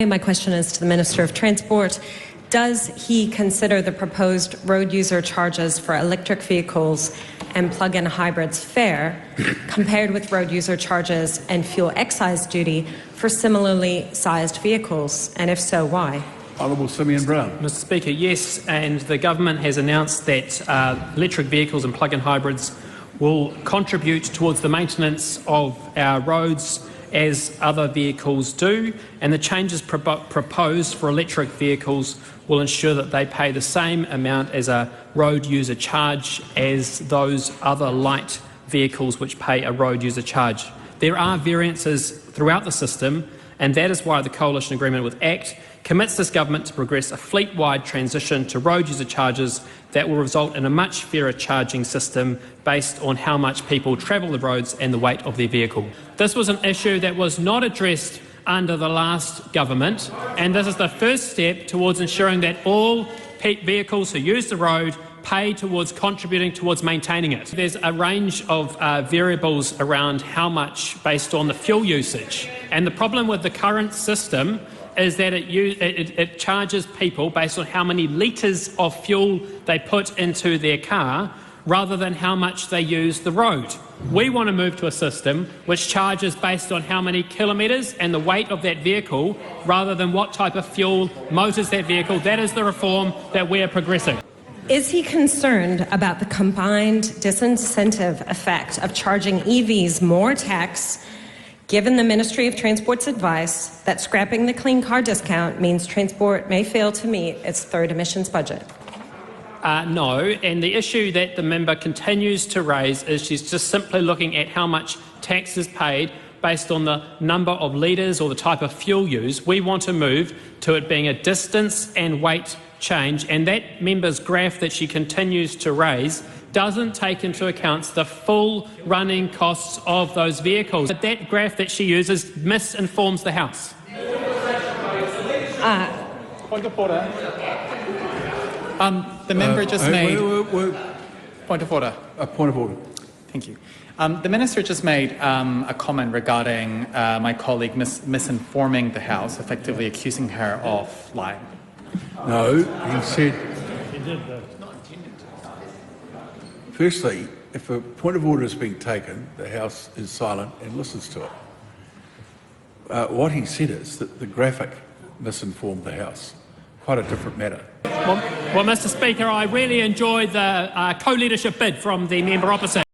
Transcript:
My question is to the Minister of Transport. Does he consider the proposed road user charges for electric vehicles and plug-in hybrids fair compared with road user charges and fuel excise duty for similarly sized vehicles? And if so, why? Hon Simeon Brown. Mr Speaker, yes, and the government has announced that electric vehicles and plug-in hybrids will contribute towards the maintenance of our roads as other vehicles do, and the changes proposed for electric vehicles will ensure that they pay the same amount as a road user charge as those other light vehicles which pay a road user charge. There are variances throughout the system, and that is why the coalition agreement with ACT commits this government to progress a fleet-wide transition to road user charges that will result in a much fairer charging system based on how much people travel the roads and the weight of their vehicle. This was an issue that was not addressed under the last government, and this is the first step towards ensuring that all vehicles who use the road pay towards contributing towards maintaining it. There's a range of variables around how much based on the fuel usage, and the problem with the current system is that it charges people based on how many litres of fuel they put into their car rather than how much they use the road. We want to move to a system which charges based on how many kilometres and the weight of that vehicle rather than what type of fuel motors that vehicle. That is the reform that we are progressing. Is he concerned about the combined disincentive effect of charging EVs more tax, given the Ministry of Transport's advice that scrapping the clean car discount means transport may fail to meet its third emissions budget? No, and the issue that the member continues to raise is she's just simply looking at how much tax is paid based on the number of litres or the type of fuel used. We want to move to it being a distance and weight change, and that member's graph that she continues to raise doesn't take into account the full running costs of those vehicles. But that graph that she uses misinforms the House. Point of order. The member just made... Point of order. A point of order. Thank you. The Minister just made a comment regarding my colleague misinforming the House, effectively accusing her of lying. No, he said... He did that. Firstly, if a point of order is being taken, the House is silent and listens to it. What he said is that the graphic misinformed the House. Quite a different matter. Well, Mr Speaker, I really enjoyed the co-leadership bid from the member opposite.